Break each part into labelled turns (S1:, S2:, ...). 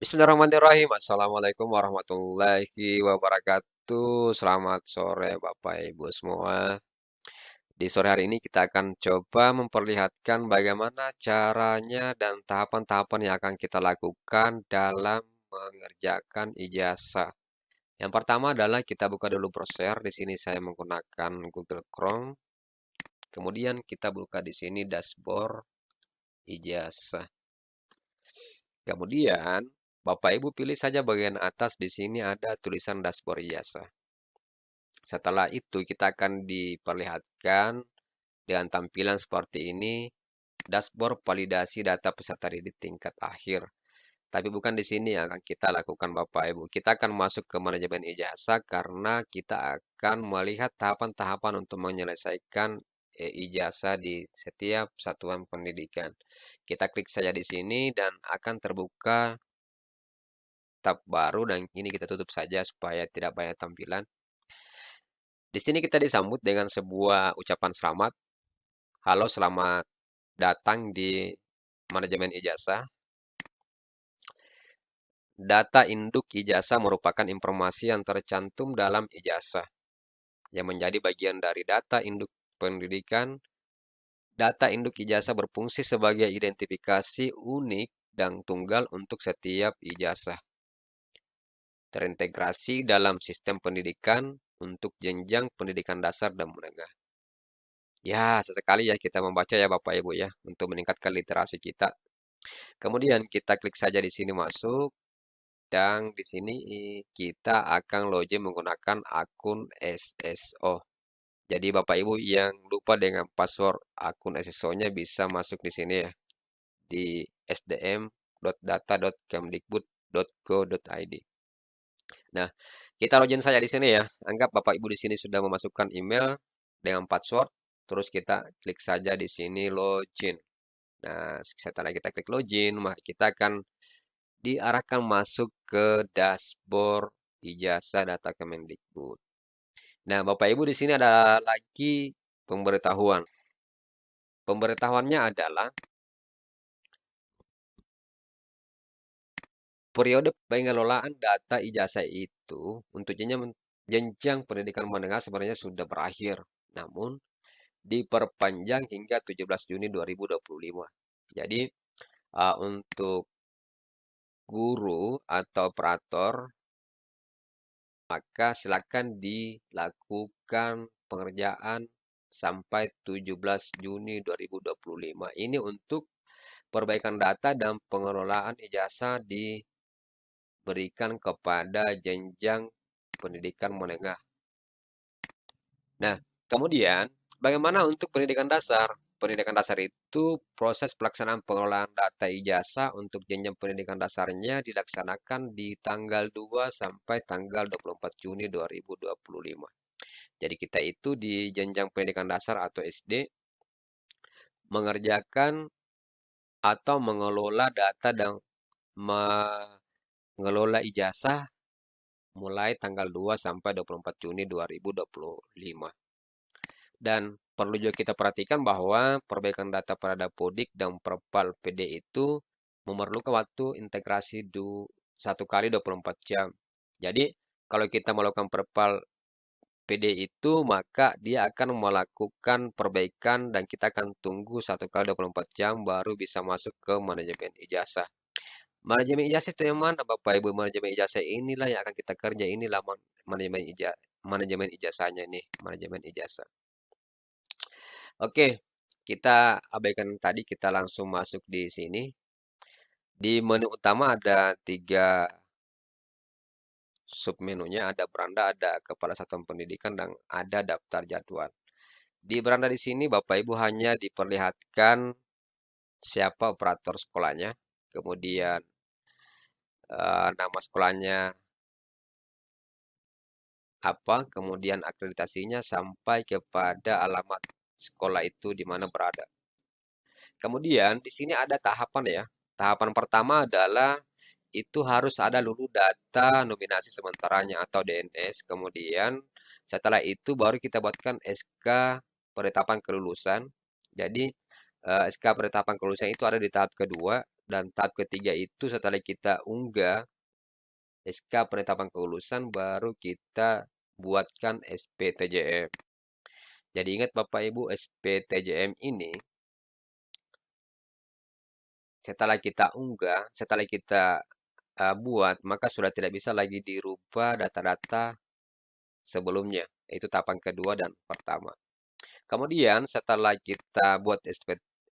S1: Bismillahirrahmanirrahim. Assalamualaikum warahmatullahi wabarakatuh. Selamat sore Bapak Ibu semua. Di sore hari ini kita akan coba memperlihatkan bagaimana caranya dan tahapan-tahapan yang akan kita lakukan dalam mengerjakan ijazah. Yang pertama adalah kita buka dulu browser. Di sini saya menggunakan Google Chrome. Kemudian kita buka di sini dashboard ijazah. Kemudian, Bapak Ibu pilih saja bagian atas di sini ada tulisan dashboard ijazah. Setelah itu kita akan diperlihatkan dengan tampilan seperti ini, dashboard validasi data peserta didik tingkat akhir. Tapi bukan di sini yang akan kita lakukan Bapak Ibu. Kita akan masuk ke manajemen ijazah karena kita akan melihat tahapan-tahapan untuk menyelesaikan ijazah di setiap satuan pendidikan. Kita klik saja di sini dan akan terbuka tab baru dan ini kita tutup saja supaya tidak banyak tampilan. Di sini kita disambut dengan sebuah ucapan selamat. Halo, selamat datang di manajemen ijazah. Data induk ijazah merupakan informasi yang tercantum dalam ijazah yang menjadi bagian dari data induk pendidikan. Data induk ijazah berfungsi sebagai identifikasi unik dan tunggal untuk setiap ijazah. Terintegrasi dalam sistem pendidikan untuk jenjang pendidikan dasar dan menengah. Ya, sesekali ya kita membaca ya Bapak Ibu ya, untuk meningkatkan literasi kita. Kemudian kita klik saja di sini masuk, dan di sini kita akan login menggunakan akun SSO. Jadi Bapak Ibu yang lupa dengan password akun SSO-nya bisa masuk di sini ya, di sdm.data.kemdikbud.go.id. Nah, kita login saja di sini ya. Anggap Bapak Ibu di sini sudah memasukkan email dengan password, terus kita klik saja di sini login. Nah, setelah kita klik login, maka kita akan diarahkan masuk ke dashboard ijazah data Kemendikbud. Nah, Bapak Ibu di sini ada lagi pemberitahuan. Pemberitahuannya adalah periode pengelolaan data ijazah itu untuk jenjang pendidikan menengah sebenarnya sudah berakhir. Namun, diperpanjang hingga 17 Juni 2025. Jadi, untuk guru atau operator, maka silakan dilakukan pengerjaan sampai 17 Juni 2025. Ini untuk perbaikan data dan pengelolaan ijazah diberikan kepada jenjang pendidikan menengah. Nah, kemudian bagaimana untuk pendidikan dasar? Pendidikan dasar itu proses pelaksanaan pengelolaan data ijazah untuk jenjang pendidikan dasarnya dilaksanakan di tanggal 2 sampai tanggal 24 Juni 2025. Jadi kita itu di jenjang pendidikan dasar atau SD mengerjakan atau mengelola data dan mengelola ijazah mulai tanggal 2 sampai 24 Juni 2025. Dan perlu juga kita perhatikan bahwa perbaikan data pada Dapodik dan Perpal PD itu memerlukan waktu integrasi 1 kali 24 jam. Jadi, kalau kita melakukan Perpal PD itu, maka dia akan melakukan perbaikan dan kita akan tunggu 1 kali 24 jam baru bisa masuk ke manajemen ijazah. Manajemen ijazah itu yang mana Bapak Ibu? Manajemen ijazah inilah yang akan kita kerja, inilah manajemen ijazahnya nih, manajemen ijazah. Oke, kita abaikan tadi, kita langsung masuk di sini. Di menu utama ada 3 submenunya, ada beranda, ada kepala satuan pendidikan, dan ada daftar jadwal. Di beranda di sini Bapak Ibu hanya diperlihatkan siapa operator sekolahnya, kemudian nama sekolahnya apa, kemudian akreditasinya sampai kepada alamat sekolah itu di mana berada. Kemudian di sini ada tahapan ya. Tahapan pertama adalah itu harus ada dulu data nominasi sementaranya atau DNS. Kemudian setelah itu baru kita buatkan SK penetapan kelulusan. Jadi SK penetapan kelulusan itu ada di tahap kedua. Dan tahap ketiga itu setelah kita unggah SK penetapan kelulusan, baru kita buatkan SPTJM. Jadi ingat Bapak Ibu, SPTJM ini setelah kita unggah, setelah kita buat, maka sudah tidak bisa lagi dirubah data-data sebelumnya. Itu tahapan kedua dan pertama. Kemudian setelah kita buat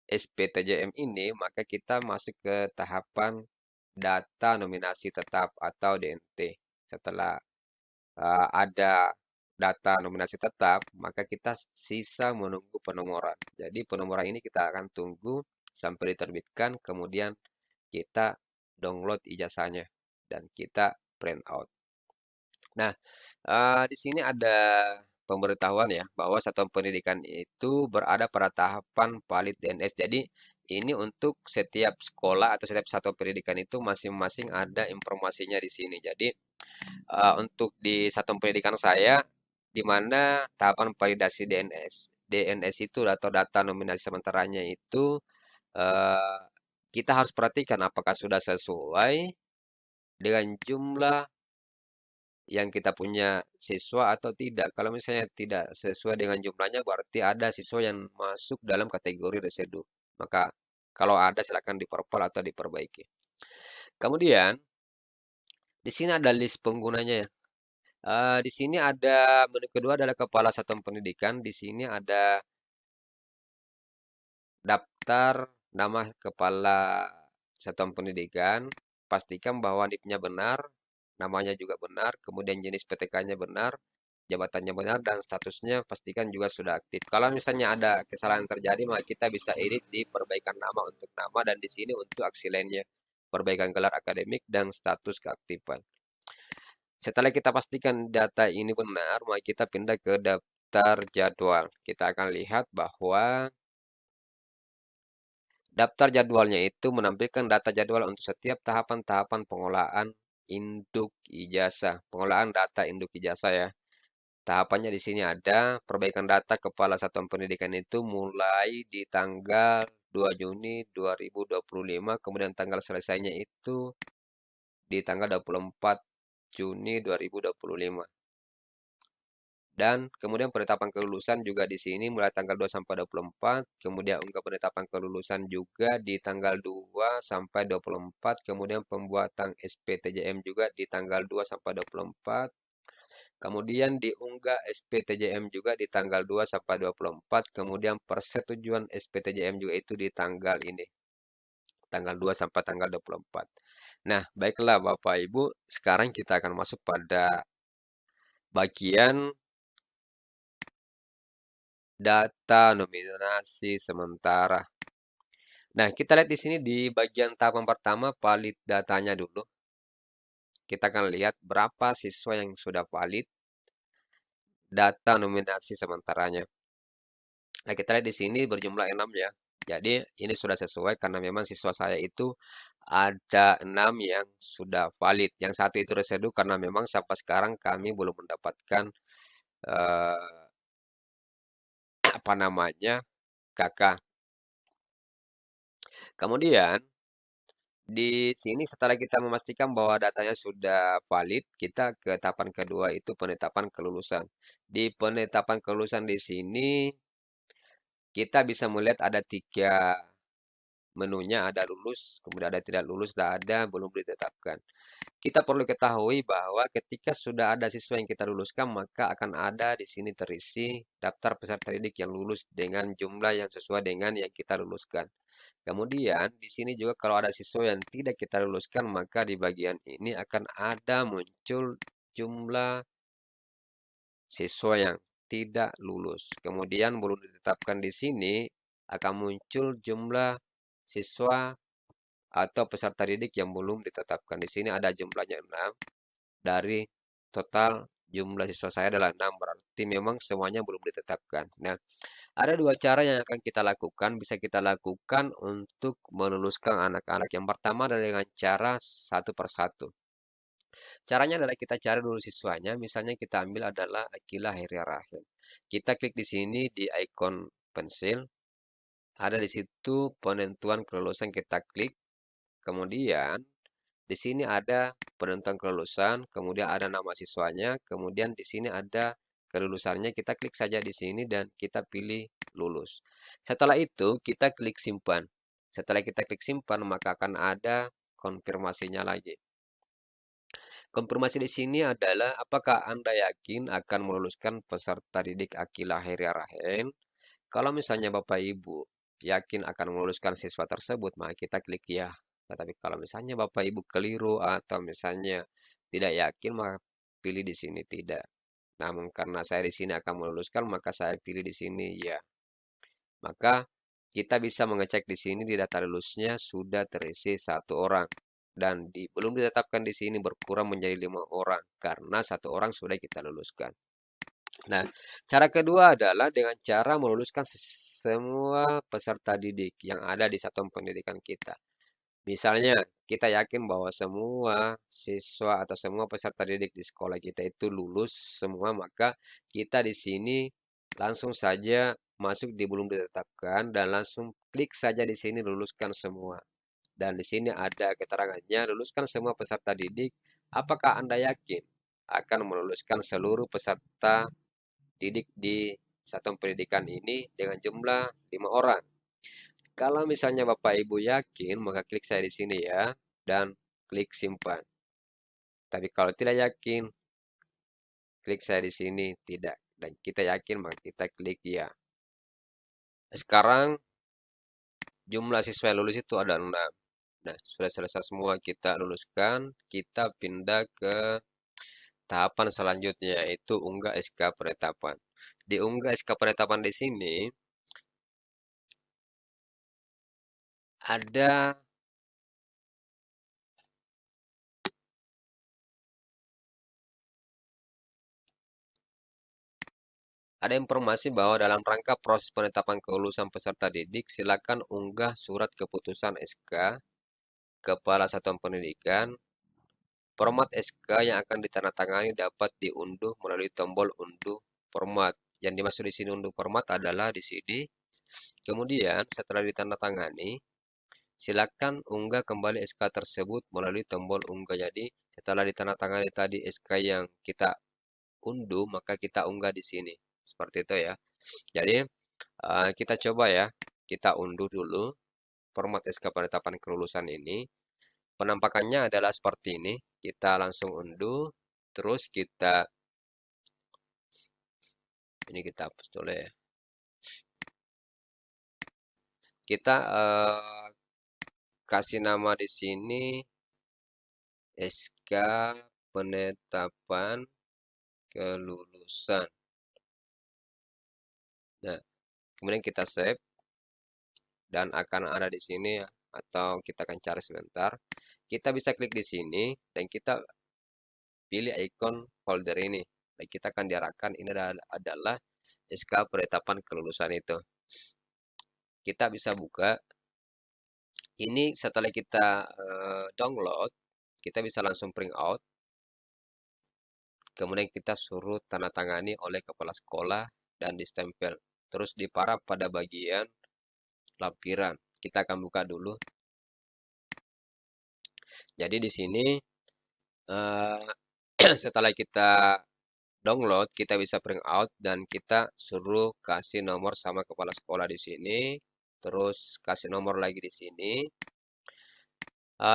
S1: SPTJM ini, maka kita masuk ke tahapan data nominasi tetap atau DNT. Setelah ada data nominasi tetap, maka kita sisa menunggu penomoran. Jadi penomoran ini kita akan tunggu sampai diterbitkan, kemudian kita download ijazahnya dan kita print out. Nah, di sini ada pemberitahuan ya bahwa satuan pendidikan itu berada pada tahapan valid DNS. Jadi ini untuk setiap sekolah atau setiap satuan pendidikan itu masing-masing ada informasinya di sini. Jadi untuk di satuan pendidikan saya, di mana tahapan validasi DNS. DNS itu atau data nominasi sementaranya itu eh, kita harus perhatikan apakah sudah sesuai dengan jumlah yang kita punya siswa atau tidak. Kalau misalnya tidak sesuai dengan jumlahnya, berarti ada siswa yang masuk dalam kategori residu. Maka kalau ada silakan diperpol atau diperbaiki. Kemudian di sini ada list penggunanya ya. Di sini ada menu kedua adalah kepala satuan pendidikan. Di sini ada daftar nama kepala satuan pendidikan. Pastikan bahwa NIP-nya benar, namanya juga benar, kemudian jenis PTK-nya benar, jabatannya benar, dan statusnya pastikan juga sudah aktif. Kalau misalnya ada kesalahan terjadi, maka kita bisa edit di perbaikan nama untuk nama dan di sini untuk aksi lainnya, perbaikan gelar akademik dan status keaktifan. Setelah kita pastikan data ini benar, maka kita pindah ke daftar jadwal. Kita akan lihat bahwa daftar jadwalnya itu menampilkan data jadwal untuk setiap tahapan-tahapan pengolahan induk ijazah. Pengolahan data induk ijazah ya. Tahapannya di sini ada perbaikan data kepala satuan pendidikan itu mulai di tanggal 2 Juni 2025, kemudian tanggal selesainya itu di tanggal 24 Juni 2025. Dan kemudian penetapan kelulusan juga di sini mulai tanggal 2 sampai 24. Kemudian unggah penetapan kelulusan juga di tanggal 2 sampai 24. Kemudian pembuatan SPTJM juga di tanggal 2 sampai 24. Kemudian diunggah SPTJM juga di tanggal 2 sampai 24. Kemudian persetujuan SPTJM juga itu di tanggal ini. Tanggal 2 sampai tanggal 24. Nah, baiklah Bapak Ibu. Sekarang kita akan masuk pada bagian data nominasi sementara. Nah, kita lihat di sini di bagian tahapan pertama valid datanya dulu. Kita akan lihat berapa siswa yang sudah valid data nominasi sementaranya. Nah, kita lihat di sini berjumlah 6 ya. Jadi, ini sudah sesuai karena memang siswa saya itu ada 6 yang sudah valid. Yang satu itu resedu karena memang sampai sekarang kami belum mendapatkan eh, apa namanya kakak. Kemudian di sini setelah kita memastikan bahwa datanya sudah valid, kita ke tahapan kedua itu penetapan kelulusan. Di penetapan kelulusan di sini kita bisa melihat ada 3 menunya, ada lulus, kemudian ada tidak lulus, dan ada belum ditetapkan. Kita perlu ketahui bahwa ketika sudah ada siswa yang kita luluskan, maka akan ada di sini terisi daftar peserta didik yang lulus dengan jumlah yang sesuai dengan yang kita luluskan. Kemudian di sini juga kalau ada siswa yang tidak kita luluskan, maka di bagian ini akan ada muncul jumlah siswa yang tidak lulus. Kemudian belum ditetapkan di sini akan muncul jumlah siswa atau peserta didik yang belum ditetapkan. Di sini ada jumlahnya 6 dari total jumlah siswa saya adalah 6, berarti memang semuanya belum ditetapkan. Nah, ada 2 cara yang akan kita lakukan, bisa kita lakukan untuk meluluskan anak-anak. Yang pertama adalah dengan cara satu persatu. Caranya adalah kita cari dulu siswanya, misalnya kita ambil adalah Akilah Heria Rahim. Kita klik di sini di ikon pensil, ada di situ penentuan kelulusan kita klik. Kemudian di sini ada penentuan kelulusan, kemudian ada nama siswanya, kemudian di sini ada kelulusannya. Kita klik saja di sini dan kita pilih lulus. Setelah itu kita klik simpan. Setelah kita klik simpan, maka akan ada konfirmasinya lagi. Konfirmasi di sini adalah apakah Anda yakin akan meluluskan peserta didik Akila Heri Rahen? Kalau misalnya Bapak Ibu yakin akan meluluskan siswa tersebut, maka kita klik ya. Tetapi kalau misalnya Bapak Ibu keliru atau misalnya tidak yakin, maka pilih di sini tidak. Namun karena saya di sini akan meluluskan, maka saya pilih di sini ya. Maka kita bisa mengecek di sini di data lulusnya sudah terisi 1 orang. Dan belum ditetapkan di sini berkurang menjadi 5 orang karena 1 orang sudah kita luluskan. Nah, cara kedua adalah dengan cara meluluskan semua peserta didik yang ada di satuan pendidikan kita. Misalnya, kita yakin bahwa semua siswa atau semua peserta didik di sekolah kita itu lulus semua, maka kita di sini langsung saja masuk di belum ditetapkan dan langsung klik saja di sini luluskan semua. Dan di sini ada keterangannya, luluskan semua peserta didik. Apakah Anda yakin akan meluluskan seluruh peserta didik di satuan pendidikan ini dengan jumlah 5 orang? Kalau misalnya Bapak Ibu yakin, maka klik saya di sini ya, dan klik simpan. Tapi kalau tidak yakin, klik saya di sini tidak. Dan kita yakin, maka kita klik ya. Sekarang jumlah siswa yang lulus itu ada 6. Nah, sudah selesai semua kita luluskan, kita pindah ke tahapan selanjutnya, yaitu unggah SK penetapan. Di unggah SK penetapan di sini, ada informasi bahwa dalam rangka proses penetapan kelulusan peserta didik, silakan unggah surat keputusan SK Kepala Satuan Pendidikan. Format SK yang akan ditandatangani dapat diunduh melalui tombol unduh format. Yang dimaksud di sini unduh format adalah di sini. Kemudian setelah ditandatangani, silakan unggah kembali SK tersebut melalui tombol unggah. Jadi setelah ditandatangani tadi SK yang kita unduh, maka kita unggah di sini. Seperti itu ya. Jadi kita coba ya. Kita unduh dulu format SK penetapan kelulusan ini. Penampakannya adalah seperti ini. Kita langsung unduh. Terus ini kita hapus dulu ya. Kita kasih nama di sini SK penetapan kelulusan. Nah, kemudian kita save dan akan ada di sini ya, atau kita akan cari sebentar. Kita bisa klik di sini dan kita pilih ikon folder ini. Dan kita akan diarahkan ini adalah SK penetapan kelulusan itu. Kita bisa buka. Ini setelah kita download, kita bisa langsung print out. Kemudian kita suruh tanda tangani oleh kepala sekolah dan distempel. Terus diparaf pada bagian lampiran. Kita akan buka dulu. Jadi di sini setelah kita download, kita bisa print out dan kita suruh kasih nomor sama kepala sekolah di sini. Terus kasih nomor lagi di sini.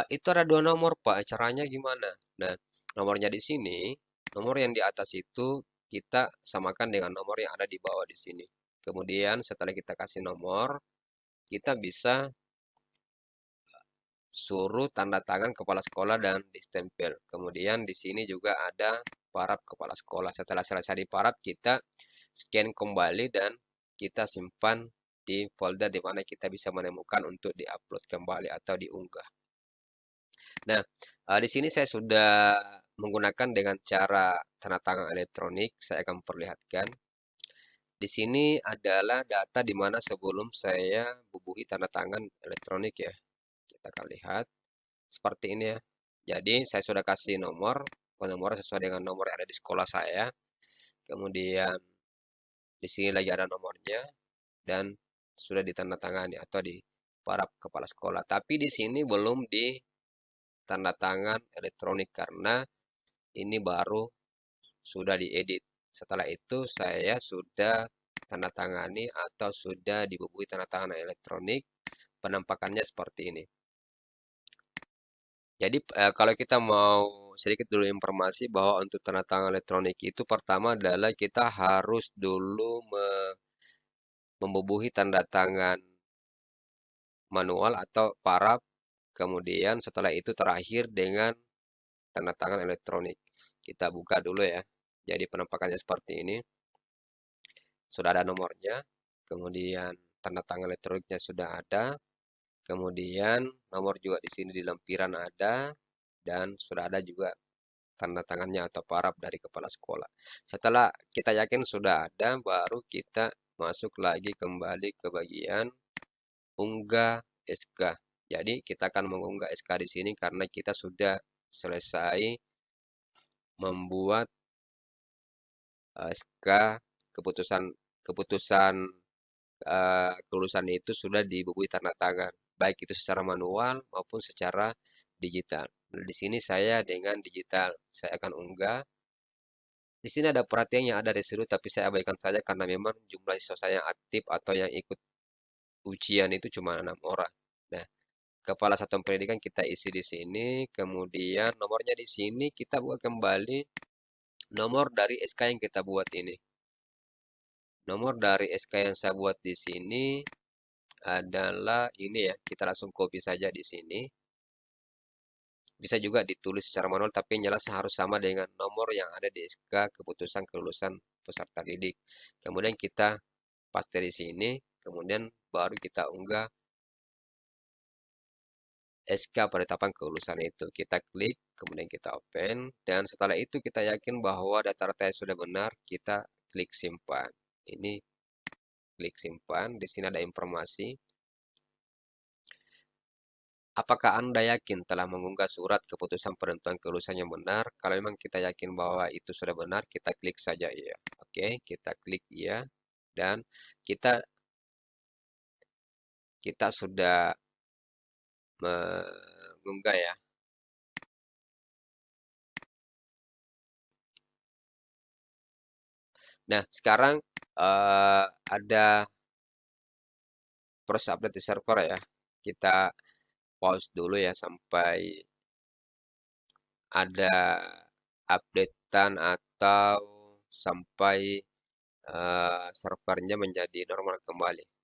S1: Itu ada 2 nomor, Pak. Caranya gimana? Nah, nomornya di sini, nomor yang di atas itu kita samakan dengan nomor yang ada di bawah di sini. Kemudian setelah kita kasih nomor, kita bisa suruh tanda tangan kepala sekolah dan distempel. Kemudian di sini juga ada paraf kepala sekolah. Setelah selesai di paraf, kita scan kembali dan kita simpan di folder di mana kita bisa menemukan untuk diupload kembali atau diunggah. Nah, di sini saya sudah menggunakan dengan cara tanda tangan elektronik. Saya akan perlihatkan. Di sini adalah data di mana sebelum saya bubuhi tanda tangan elektronik ya. Kita akan lihat seperti ini ya. Jadi saya sudah kasih nomor, penomor sesuai dengan nomor yang ada di sekolah saya. Kemudian di sini lagi ada nomornya dan sudah ditandatangani atau para kepala sekolah. Tapi di sini belum di tanda tangan elektronik karena ini baru sudah diedit. Setelah itu saya sudah tanda tangani atau sudah dibubuhi tanda tangan elektronik. Penampakannya seperti ini. Jadi kalau kita mau sedikit dulu informasi bahwa untuk tanda tangan elektronik itu pertama adalah kita harus dulu membubuhi tanda tangan manual atau paraf. Kemudian setelah itu terakhir dengan tanda tangan elektronik. Kita buka dulu ya. Jadi penampakannya seperti ini. Sudah ada nomornya. Kemudian tanda tangan elektroniknya sudah ada. Kemudian nomor juga di sini di lempiran ada. Dan sudah ada juga tanda tangannya atau paraf dari kepala sekolah. Setelah kita yakin sudah ada, baru kita masuk lagi kembali ke bagian unggah SK. Jadi kita akan mengunggah SK di sini karena kita sudah selesai membuat SK keputusan keputusan kelulusan itu sudah dibubuhi tanda tangan, baik itu secara manual maupun secara digital. Nah, di sini saya dengan digital, saya akan unggah. Di sini ada perhatian yang ada residu, tapi saya abaikan saja karena memang jumlah siswa saya yang aktif atau yang ikut ujian itu cuma 6 orang. Nah, kepala satuan pendidikan kita isi di sini, kemudian nomornya di sini kita buat kembali nomor dari SK yang kita buat ini. Nomor dari SK yang saya buat di sini adalah ini ya, kita langsung copy saja di sini. Bisa juga ditulis secara manual, tapi yang jelas harus sama dengan nomor yang ada di SK keputusan kelulusan peserta didik. Kemudian kita paste di sini, kemudian baru kita unggah SK penetapan kelulusan itu. Kita klik, kemudian kita open, dan setelah itu kita yakin bahwa data-data sudah benar, kita klik simpan. Ini klik simpan, di sini ada informasi. Apakah Anda yakin telah mengunggah surat keputusan penentuan kelulusan yang benar? Kalau memang kita yakin bahwa itu sudah benar, kita klik saja iya. Oke, kita klik iya dan kita kita sudah mengunggah ya. Nah, sekarang ada proses update di server ya. Kita pause dulu ya sampai ada updatean atau sampai servernya menjadi normal kembali.